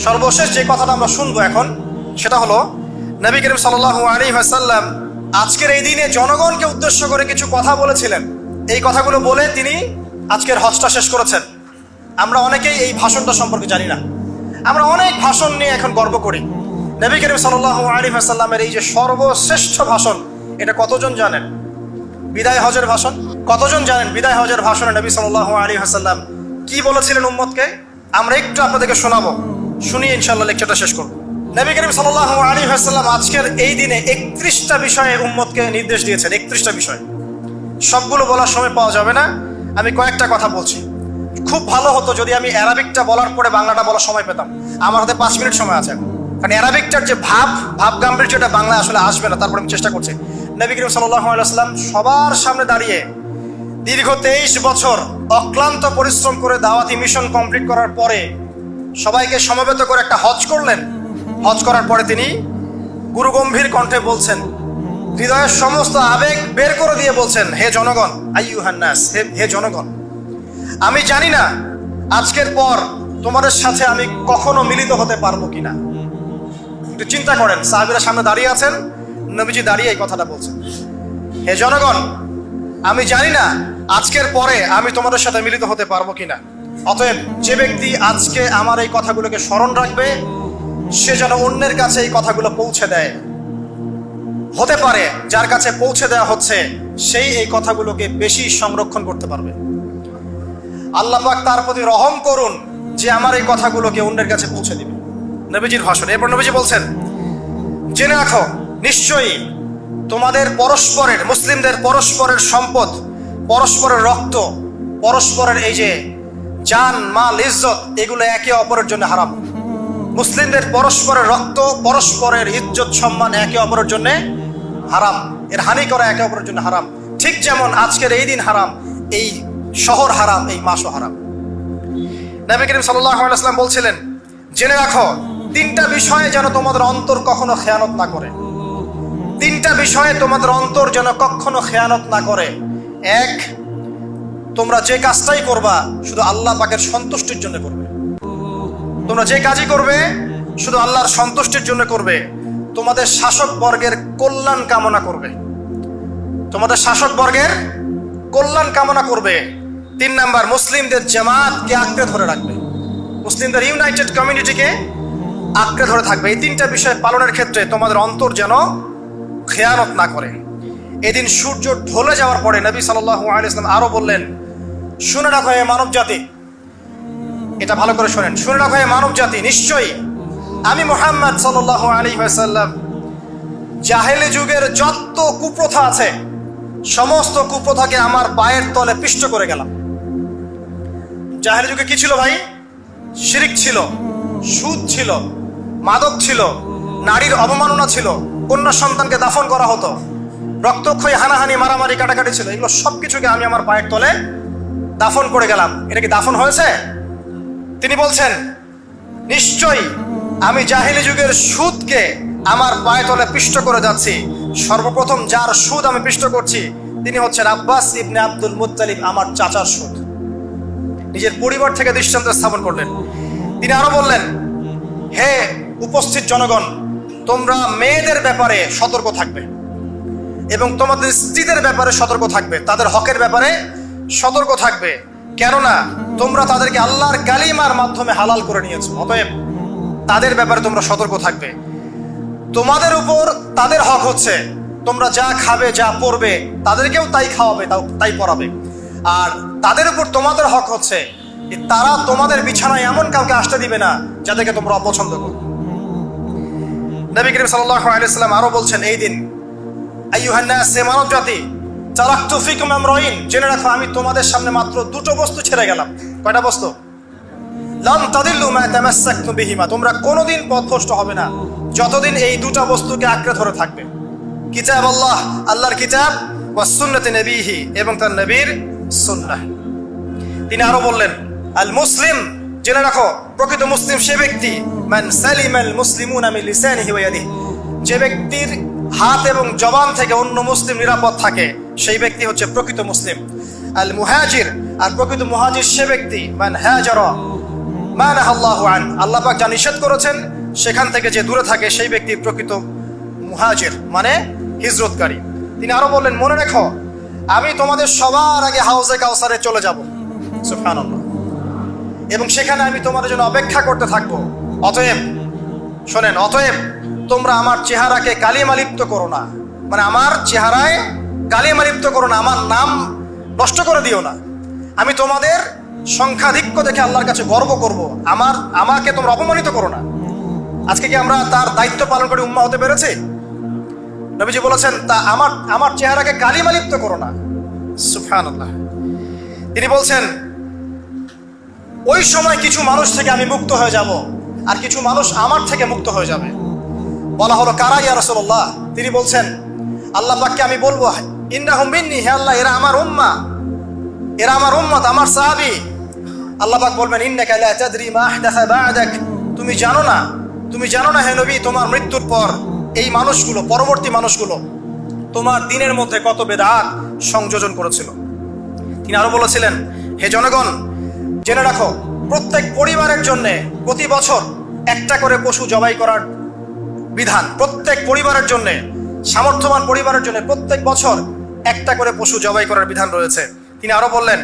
সর্বশেষ যে কথাটা আমরা শুনবো এখন, সেটা হলো নবী করিম সাল্লাল্লাহু আলাইহি ওয়াসাল্লাম আজকের এই দিনে জনগণকে উদ্দেশ্য করে কিছু কথা বলেছিলেন। এই কথাগুলো বলে তিনি আজকের হজটা শেষ করেছেন। আমরা অনেকেই এই ভাষণটা সম্পর্কে জানি না। আমরা অনেক ভাষণ নিয়ে এখন গর্ব করি। নবী করিম সাল্লাল্লাহু আলাইহি ওয়াসাল্লামের এই যে সর্বশ্রেষ্ঠ ভাষণ, এটা কতজন জানেন? বিদায় হজের ভাষণ। কতজন জানেন বিদায় হজের ভাষণে নবী সাল্লাল্লাহু আলাইহি ওয়াসাল্লাম কি বলেছিলেন উম্মতকে? আমরা একটু আপনাদেরকে শোনাবো, শুনিয়ে ইনশাআল্লাহ লেকচারটা শেষ করব। নবী করিম সাল্লাল্লাহু আলাইহি ওয়াসাল্লাম আজকের এই দিনে 31টা বিষয়ে উম্মতকে নির্দেশ দিয়েছেন। 31টা বিষয়, সবগুলো বলার সময় পাওয়া যাবে না, আমি কয়েকটা কথা বলছি। খুব ভালো হতো যদি আমি অ্যারাবিকটা বলার পরে বাংলাটা বলার সময় পেতাম। আমার হাতে 5 মিনিট সময় আছে, কারণ অ্যারাবিকটার যে ভাব গাম্ভীর্যটা বাংলায় আসলে আসবে না। তারপরে আমি চেষ্টা করছি। নবী করিম সাল্লাল্লাহু আলাইহি ওয়াসাল্লাম সবার সামনে দাঁড়িয়ে দীর্ঘ 23 বছর অক্লান্ত পরিশ্রম করে দাওয়াতি মিশন কমপ্লিট করার পরে সবাইকে সমবেত করে একটা হজ করলেন। হজ করার পরে তিনি গুরুগম্ভীর কণ্ঠে বলছেন, হৃদয়ের সমস্ত আবেগ বের করে দিয়ে বলছেন, হে জনগণ, আইয়ুহান নাস, হে জনগণ, আমি জানি না আজকের পর তোমাদের সাথে আমি কখনো মিলিত হতে পারবো কিনা। একটু চিন্তা করেন, সাহাবীরা সামনে দাঁড়িয়ে আছেন, নবীজি দাঁড়িয়ে এই কথাটা বলছেন, হে জনগণ, আমি জানি না আজকের পরে আমি তোমাদের সাথে মিলিত হতে পারবো কিনা। অতএব যে ব্যক্তি আজকে আমার এই কথাগুলোকে স্মরণ রাখবে, সে যেন অন্যের কাছে এই কথাগুলো পৌঁছে দেয়। হতে পারে যার কাছে পৌঁছে দেওয়া হচ্ছে সেই এই কথাগুলোকে বেশি সংরক্ষণ করতে পারবে। আল্লাহ পাক তার প্রতি রহম করুন যে আমার এই কথাগুলোকে অন্যের কাছে পৌঁছে দিবে। নবীজির ভাষণ। এরপর নবীজি বলছেন, জেনে রাখো নিশ্চয়ই তোমাদের পরস্পরের, মুসলিমদের পরস্পরের সম্পদ, পরস্পরের রক্ত, পরস্পরের এই যে জান মাল ইজ্জত, এগুলো একে অপরের জন্য হারাম। মুসলিমদের পরস্পরের রক্ত, পরস্পরের ইজ্জত সম্মান একে অপরের জন্য হারাম। এর হানি করা একে অপরের জন্য হারাম। ঠিক যেমন আজকের এই দিন হারাম, এই শহর হারাম, এই মাসও হারাম। নবী করিম সাল্লাল্লাহু আলাইহি ওয়াসাল্লাম বলছিলেন, জেনে রাখো 3টা বিষয়ে যেন তোমাদের অন্তর কখনো খেয়ানত না করে। 3টা বিষয়ে তোমাদের অন্তর যেন কখনো খেয়ানত না করে। 1, তোমরা যে কাজটাই করবা শুধু আল্লাহ পাকের সন্তুষ্টির জন্য করবে। তোমরা যে কাজই করবে শুধু আল্লাহর সন্তুষ্টির জন্য করবে। তোমাদের শাসক বর্গের কল্যাণ কামনা করবে। তোমাদের শাসক বর্গের কল্যাণ কামনা করবে। 3 নাম্বার, মুসলিমদের জামাতকে আঁকড়ে ধরে রাখবে। মুসলিমদের ইউনাইটেড কমিউনিটিকে আঁকড়ে ধরে থাকবে। এই 3টা বিষয় পালনের ক্ষেত্রে তোমাদের অন্তর যেন খেয়ানত না করে। এদিন সূর্য ঢলে যাওয়ার পরে নবী সাল্লাল্লাহু আলাইহি ওয়াসাল্লাম আরো বললেন, শুনে রাখো হে মানব জাতি, এটা ভালো করে শোনেন, শুনে রাখো হে মানব জাতি, নিশ্চয়ই আমি মুহাম্মদ সাল্লাল্লাহু আলাইহি ওয়াসাল্লাম জাহেলি যুগের যত কুপ্রথা আছে সমস্ত কুপ্রথাকে আমার পায়ের তলে পিষ্ট করে গেলাম। জাহেলি যুগে কি ছিল ভাই? শিরিক ছিল, সুদ ছিল, মাদক ছিল, নারীর অবমাননা ছিল, কন্যা সন্তানকে দাফন করা হতো, রক্তক্ষয়ী, হানাহানি, মারামারি, কাটাকাটি ছিল। এগুলো সবকিছুকে আমি আমার পায়ের তলে দাফন করে গেলাম। এটা কি দাফন হয়েছে? তিনি বলছেন, নিশ্চয়ই আমি জাহেলি যুগের সুদকে আমার পায়ে তলে পিষ্ট করে যাচ্ছি। সর্বপ্রথম যার সুদ আমি পিষ্ট করছি তিনি হচ্ছেন আব্বাস ইবনে আব্দুল মুত্তালিব, আমার চাচার সুদ। নিজের পরিবার থেকে দৃষ্টান্ত স্থাপন করলেন। তিনি আরো বললেন, হে উপস্থিত জনগণ, তোমরা মেয়েদের ব্যাপারে সতর্ক থাকবে এবং তোমাদের স্ত্রীদের ব্যাপারে সতর্ক থাকবে, তাদের হকের ব্যাপারে সতর্ক থাকবে, কেননা তোমরা তাদেরকে আল্লাহর কালিমার মাধ্যমে হালাল করে নিয়েছো। অতএব তাদের ব্যাপারে তোমরা সতর্ক থাকবে। তোমাদের উপর তাদের হক হচ্ছে তোমরা যা খাবে, যা পরবে, তাদেরকেও তাই খাওয়াবে, তাই পরাবে। আর তাদের উপর তোমাদের হক হচ্ছে তারা তোমাদের বিছানায় এমন কাউকে আসতে দিবে না যাদেরকে তোমরা অপছন্দ করো। নবী করিম সাল্লাল্লাহু আলাইহি ওয়াসাল্লাম আরো বলছেন, এই দিন আইয়ুহান নাস, হে মানব জাতি, তারাকতু ফিকুম আমরাইন, জেনে রাখো আমি তোমাদের সামনে মাত্র 2টো বস্তু ছেড়ে গেলাম। কয়টা বস্তু? লাম তাদিল্লু মা তামাসসাকতুম বিহিমা, তোমরা কোনোদিন পথভ্রষ্ট হবে না যতদিন এই 2টা বস্তুকে আঁকড়ে ধরে থাকবে। কিতাব আল্লাহ, আল্লাহর কিতাব, ওয়া সুন্নতে নবীহি, এবং তার নবীর সুন্নাহ। তিনি আরো বললেন, আল মুসলিম, জেনে রাখো প্রকৃত মুসলিম সে ব্যক্তি, মান সালিমাল মুসলিমুনা মিন লিসানিহি ওয়া ইয়াদিহি, যে ব্যক্তির হাত এবং জবান থেকে অন্য মুসলিম নিরাপদ থাকে সেই ব্যক্তি হচ্ছে প্রকৃত মুসলিম। আল মুহাজির, আর প্রকৃত মুহাজির সে ব্যক্তি, মান হাজারা মা নাহাল্লাহু আন, আল্লাহ পাক যা নিষেধ করেছেন সেখান থেকে যে দূরে থাকে সেই ব্যক্তি প্রকৃত মুহাজির, মানে হিজরতকারী। তিনি আরো বললেন, মনে রেখো আমি তোমাদের সবার আগে হাউজে কাউসারে চলে যাব, সুবহানাল্লাহ, এবং সেখানে আমি তোমাদের জন্য অপেক্ষা করতে থাকবো। অতএব শোনেন, অতএব তোমরা আমার চেহারাকে কালিমালিপ্ত করো না, মানে আমার চেহারায় কালিমালিপ্ত করো না, আমার নাম নষ্ট করে দিও না। আমি তোমাদের সংখ্যাধিক্য দেখে আল্লাহর কাছে গর্ব করব, আমাকে তোমরা অপমানিত করো না। আজকে কি আমরা তার দায়িত্ব পালন করে উম্মাহ হতে পেরেছি? নবীজি বলেছেন, তা আমার চেহারাকে কালিমালিপ্ত করো না, সুবহানাল্লাহ। তিনি বলছেন, ওই সময় কিছু মানুষ থেকে আমি মুক্ত হয়ে যাব, আর কিছু মানুষ আমার থেকে মুক্ত হয়ে যাবে। বলা হলো, কারা ইয়া রাসূলুল্লাহ? তিনি বলছেন, আল্লাহ পাককে আমি বলবো, ইন্নাহুম মিন্নি, হে আল্লাহ এরা আমার উম্মাহ, এরা আমার উম্মত, আমার সাহাবী। আল্লাহ পাক বলবেন, ইন্নাকা লা তাদরি মা আহদাসা বা'দাক, তুমি জানো না হে নবী, তোমার মৃত্যুর পর এই মানুষগুলো, পরবর্তী মানুষগুলো তোমার দিনের মধ্যে কত বেদাত সংযোজন করেছিল। তিনি আরো বলেছিলেন, হে জনগণ জেনে রাখো, প্রত্যেক পরিবারের জন্য প্রতি বছর একটা করে পশু জবাই করার বিধান, প্রত্যেক পরিবারের জন্য, সামর্থ্যবান পরিবারের জন্য প্রত্যেক বছর একটা করে পশু জবাই করার বিধান রয়েছে। তিনি আরো বললেন,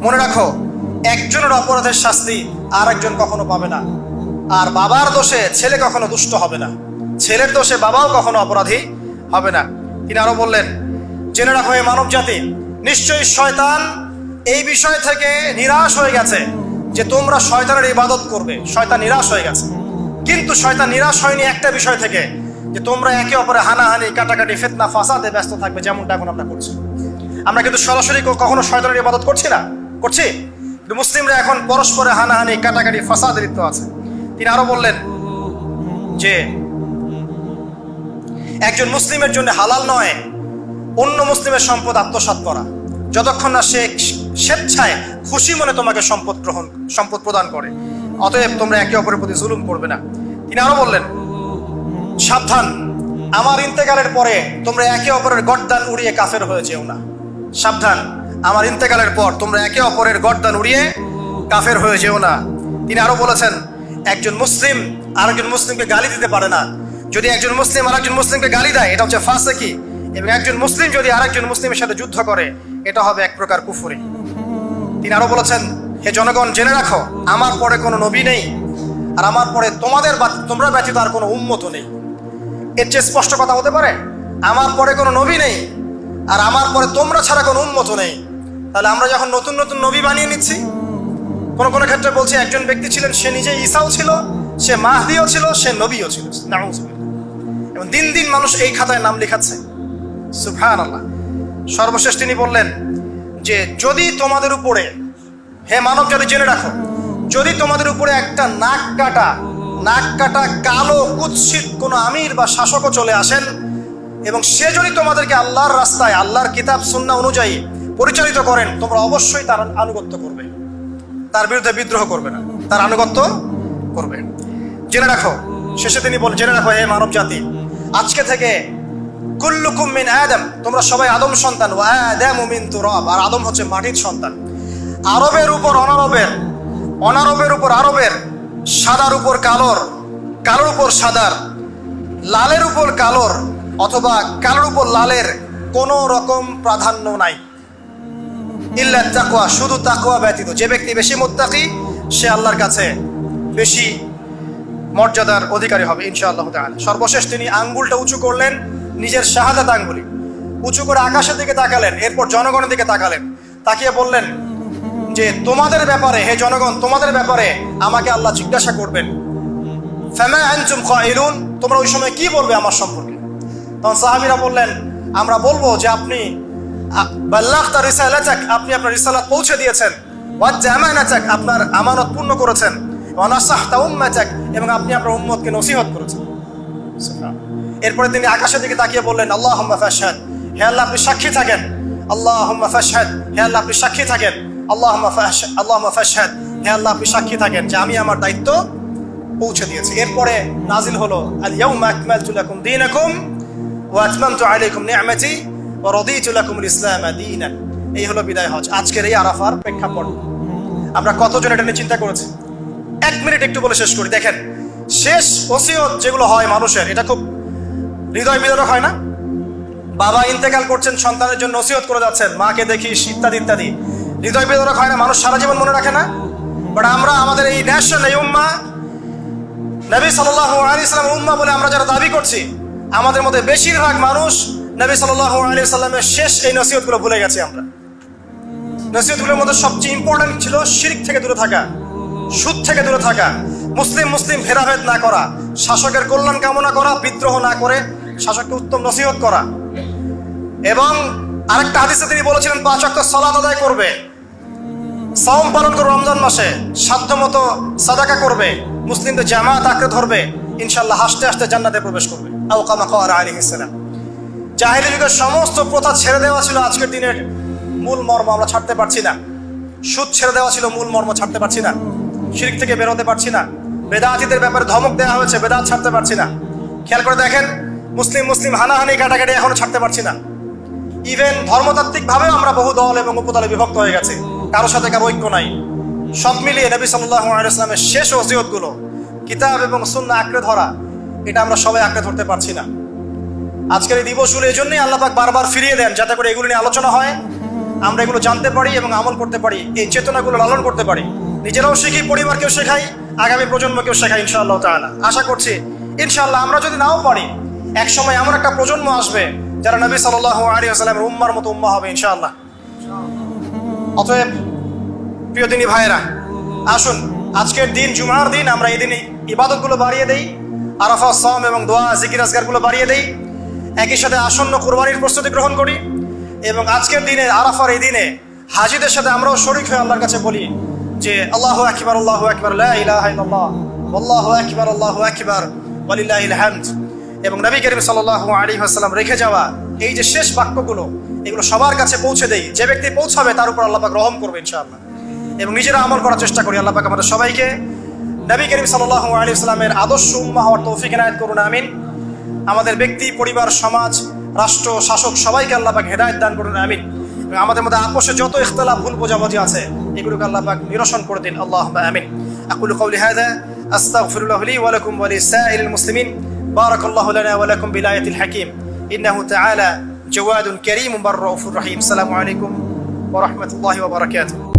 মনে রাখো একজনের অপরাধের শাস্তি আর একজন কখনো পাবে না, আর বাবার দোষে ছেলে কখনো দুষ্ট হবে না, ছেলের দোষে বাবাও কখনো অপরাধী হবে না। তিনি আরো বললেন, জেনে রাখো হে মানব জাতি, নিশ্চয়ই শয়তান এই বিষয় থেকে নিরাশ হয়ে গেছে যে তোমরা শয়তানের ইবাদত করবে। শয়তান নিরাশ হয়ে গেছে, কিন্তু শয়তান নিরাশ হয়নি একটা বিষয় থেকে, যে তোমরা একে অপরে হানাহানি, কাটাকাটি, ফিতনা, ফাসাদে ব্যস্ত থাকবে, যেমনটা এখন আমরা করছি। আমরা কিন্তু সরাসরি কখনো শয়তানের ইবাদত করছি না, করছি, কিন্তু মুসলিমরা এখন পরস্পরে হানাহানি, কাটাকাটি, ফাসাদে লিপ্ত আছে। তিনি আরো বললেন যে একজন মুসলিমের জন্য হালাল নয় অন্য মুসলিমের সম্পদ আত্মসাৎ করা, যতক্ষণ না সে স্বেচ্ছায় খুশি মনে তোমাকে সম্পদ প্রদান করে। অতএব তোমরা একে অপরের প্রতি জুলুম করবে না। তিনি আরো বললেন, সাবধান, আমার ইন্তেকালের পরে তোমরা একে অপরের গর্দান উড়িয়ে কাফের হয়ে যেও না। সাবধান, আমার ইন্তেকালের পর তোমরা একে অপরের গর্দান উড়িয়ে কাফের হয়ে যেও না। তিনি আরো বলেছেন, একজন মুসলিম আরেকজন মুসলিমকে গালি দিতে পারে না। যদি একজন মুসলিম আরেকজন মুসলিমকে গালি দেয়, এটা হচ্ছে ফাসিকি, এবং একজন মুসলিম যদি আরেকজন মুসলিমের সাথে যুদ্ধ করে, এটা হবে এক প্রকার কুফরি। তিনি আরো বলেছেন, হে জনগণ জেনে রাখো, আমার পরে কোনো নবী নেই, আর আমার পরে তোমরা ব্যতীত আর কোনো উম্মত নেই। এর চেয়ে স্পষ্ট কথা হতে পারে? আমার পরে কোনো নবী নেই, আর আমার পরে তোমরা ছাড়া কোনো উম্মত নেই। তাহলে আমরা যখন নতুন নতুন নবী বানিয়ে নিচ্ছি, কোনো ক্ষেত্রে বলছি একজন ব্যক্তি ছিলেন, সে নিজে ঈসাও ছিল, সে মাহদিও ছিল, সে নবীও ছিল, নাউযুবিল্লাহ। এবং দিন দিন মানুষ এই খাতায় নাম লেখাচ্ছে, সুবহানাল্লাহ। সর্বশেষ তিনি বললেন যে, যদি তোমাদের উপরে, হে মানব জাতি জেনে রাখো, যদি তোমাদের উপরে একটা নাক কাটা কালো কুৎসিত কোনো আমির বা শাসকও চলে আসেন, এবং সে যদি তোমাদেরকে আল্লাহর রাস্তায়, আল্লাহর কিতাব সুন্নাহ অনুযায়ী পরিচালিত করেন, তোমরা অবশ্যই তার আনুগত্য করবে, তার বিরুদ্ধে বিদ্রোহ করবে না, তার আনুগত্য করবে। জেনে রাখো, শেষে তিনি বলেন, জেনে রাখো হে মানব জাতি, আজকে থেকে কুল্লুকুম মিন আদম, তোমরা সবাই আদম সন্তান, ওয়া আদামু মিন তুরাব, আর আদম হচ্ছে মাটির সন্তান। আরবের উপর অনারবের, অনারবের উপর আরবের, সাদার উপর কালোর, কালোর উপর সাদার, লালের উপর কালোর, অথবা কালোর উপর লালের কোনো রকম প্রাধান্য নাই, ইল্লা তাকওয়া, শুধু তাকওয়া ব্যতীত। যে ব্যক্তি বেশি মুত্তাকি, সে আল্লাহর কাছে বেশি মর্যাদার অধিকারী হবে ইনশাআল্লাহ তাআলা। সর্বশেষ তিনি আঙ্গুলটা উঁচু করলেন, নিজের শাহাদাত আঙ্গুলি উঁচু করে আকাশের দিকে তাকালেন, এরপর জনগণের দিকে তাকালেন, তাকিয়ে বললেন যে, তোমাদের ব্যাপারে, হে জনগণ, তোমাদের ব্যাপারে আমাকে আল্লাহ জিজ্ঞাসা করবেন। ফামা আনতুম কাইলুন, তোমরা ওই সময় কি বলবে আমার সম্পর্কে? তখন সাহাবীরা বললেন, আমরা বলবো যে আপনি বাল্লাগতা রিসালাতাক, আপনি আপনার রিসালাত পৌঁছে দিয়েছেন, ওয়া জামানাতাক, আপনার আমানত পূর্ণ করেছেন, ওয়া নাসাহতা উম্মাতাক, এবং আপনি আপনার উম্মতকে নসিহত করেছেন। এরপরে তিনি আকাশের দিকে তাকিয়ে বললেন, আল্লাহুম্মা ফাশহাদ, হে আল্লাহ আপনি সাক্ষী থাকেন, আল্লাহুম্মা ফাশহাদ, হে আল্লাহ আপনি সাক্ষী থাকেন, আল্লাহুম্মা ফাশহাদ, হে আল্লাহ আপনি সাক্ষী থাকেন যে আমি আমার দায়িত্ব পৌঁছে দিয়েছি। এরপরে নাজিল হলো, আল ইয়াউমা আকমালতু লাকুম দীনাকুম ওয়া আতমামতু আলাইকুম নি'মাতি ওয়া রাদিতু লাকুমুল ইসলাম দীনান। এই হলো বিদায় হজ, আজকের এই আরাফার প্রেক্ষাপট। আমরা কতজন এটা নিয়ে চিন্তা করেছি? 1 মিনিট একটু বলে শেষ করি। দেখেন, শেষ ওসিয়ত যেগুলো হয় মানুষের, এটা খুব হৃদয় বিদারক হয় না? বাবা ইন্তেকাল করছেন, সন্তানের জন্য ওসিয়ত করে যাচ্ছেন, মাকে দেখিস ইত্যাদি ইত্যাদি, হৃদয় বিদারক হয় না? মানুষ সারা জীবন মনে রাখে না? বাট আমরা আমাদের এই ন্যাশন, এই উম্মাহ, নবী সাল্লাল্লাহু আলাইহি ওয়াসাল্লামের উম্মাহ বলে আমরা যারা দাবি করছি, আমাদের মধ্যে বেশিরভাগ মানুষ নবী সাল্লাল্লাহু আলাইহি ওয়াসাল্লামের শেষ এই নসিহতগুলো ভুলে গেছি আমরা। নসিহতগুলোর মধ্যে সবচেয়ে ইম্পর্টেন্ট ছিল শিরক থেকে দূরে থাকা, সুদ থেকে দূরে থাকা, মুসলিম ভেদাভেদ না করা, শাসকের কল্যাণ কামনা করা, বিদ্রোহ না করে শাসককে উত্তম নসিহত করা। এবং আরেকটা হাদিসে তিনি বলেছিলেন 5 ওয়াক্ত সালাত আদায় করবে, সাওম পালন করবে, রমজান মাসে সাধ্যমতো সাদাকা করবে, মুসলিমদের জামাত আঁকড়ে ধরবে, ইনশাআল্লাহ হাসতে হাসতে জান্নাতে প্রবেশ করবে। আও কামা ক্বালা আলাইহিস সালাম। জাহেলি যুগের সমস্ত প্রথা ছেড়ে দেওয়া ছিল আজকের দিনের মূল মর্ম আমরা ছাড়তে পারছি না। সুদ ছেড়ে দেওয়া ছিল মূল মর্ম, ছাড়তে পারছি না। শিরক থেকে বেরোতে পারছি না। বেদাতীদের ব্যাপারে ধমক দেওয়া হয়েছে, বেদাত ছাড়তে পারছি না। খেয়াল করে দেখেন, মুসলিম হানাহানি কাটাকাটি এখনো ছাড়তে পারছি না। ইভেন ধর্মতাত্ত্বিক ভাবেও আমরা বহু দল এবং উপদলে বিভক্ত হয়ে গেছে, কারোর সাথে কারো ঐক্য নাই। সব মিলিয়ে নবী সাল্লাল্লাহু আলাইহি ওয়াসাল্লামের শেষ ওসিয়তগুলো, কিতাব এবং সুন্নাহ আঁকড়ে ধরা, এটা আমরা সবাই আঁকড়ে ধরতে পারছি না। আজকের এই দিবসগুলো এই জন্যই আল্লাহ পাক বারবার ফিরিয়ে দেন, যাতে করে এগুলো নিয়ে আলোচনা হয়, আমরা এগুলো জানতে পারি এবং আমল করতে পারি, এই চেতনাগুলো লালন করতে পারি, নিজেরাও শিখি, পরিবারকেও শেখাই, আগামী প্রজন্মকেও শেখাই ইনশাআল্লাহ তাআলা। আশা করছি ইনশাআল্লাহ আমরা যদি নাও পারি, এক সময় এমন একটা প্রজন্ম আসবে যারা নবী সাল্লাল্লাহু আলাইহি ওয়াসাল্লামের উম্মার মতো উম্মাহ হবে ইনশাআল্লাহ। অতএব প্রিয় দিনী ভাইয়েরা, আসুন আজকের দিন, জুমার দিন, আমরা এই দিনে ইবাদতগুলো বাড়িয়ে দেই, আরাফা, সাওম এবং দোয়া, জিকির আজকারগুলো বাড়িয়ে দেই, একই সাথে আসন্ন কুরবানির প্রস্তুতি গ্রহণ করি, এবং আজকের দিনে, আরাফার এই দিনে হাজিদের সাথে আমরাও শরীক হয়ে আল্লাহর কাছে বলি যে আল্লাহু আকবার, আল্লাহু আকবার, লা ইলাহা ইল্লাল্লাহ, আল্লাহু আকবার, আল্লাহু আকবার, ওয়ালিল্লাহিল হামদ। এবং নবী করিম সাল্লাল্লাহু আলাইহি ওয়াসাল্লাম রেখে যাওয়া এই যে শেষ বাক্যগুলো, এগুলো সবার কাছে পৌঁছে দেই। যে ব্যক্তি পৌঁছাবে তার উপর আল্লাহ পাক রহম করবে ইনশাআল্লাহ। এবং নিজেরা আমল করার চেষ্টা করি। আল্লাহ পাক আমাদের সবাইকে নবী করিম সাল্লাল্লাহু আলাইহি ওয়াসাল্লামের আদর্শ উম্মাহ হওয়ার তৌফিক এনায়েত করুন, আমিন। আমাদের ব্যক্তি, পরিবার, সমাজ, রাষ্ট্র, শাসক সবাইকে আল্লাহ পাক হেদায়েত দান করুন, আমিন। এবং আমাদের মধ্যে আপোষে যত ইখতিলাফ, ভুল বোঝাবুঝি আছে, এগুলোকে আল্লাহ পাক নিরসন করে দিন, আল্লাহুম্মা আমিন। আকুলু কওলি হাযা আস্তাগফিরুল্লাহ লি ওয়া লাকুম ওয়া লিসাইরিল মুসলিমিন। বারাকাল্লাহু লানা ওয়া লাকুম বিলায়াতিল হাকীম। ইন্নাহু তাআলা জাওয়াদুন কারীমুন বাররাউফুর রহিম। আসসালামু আলাইকুম ওয়া রাহমাতুল্লাহি ওয়া বারাকাতুহু।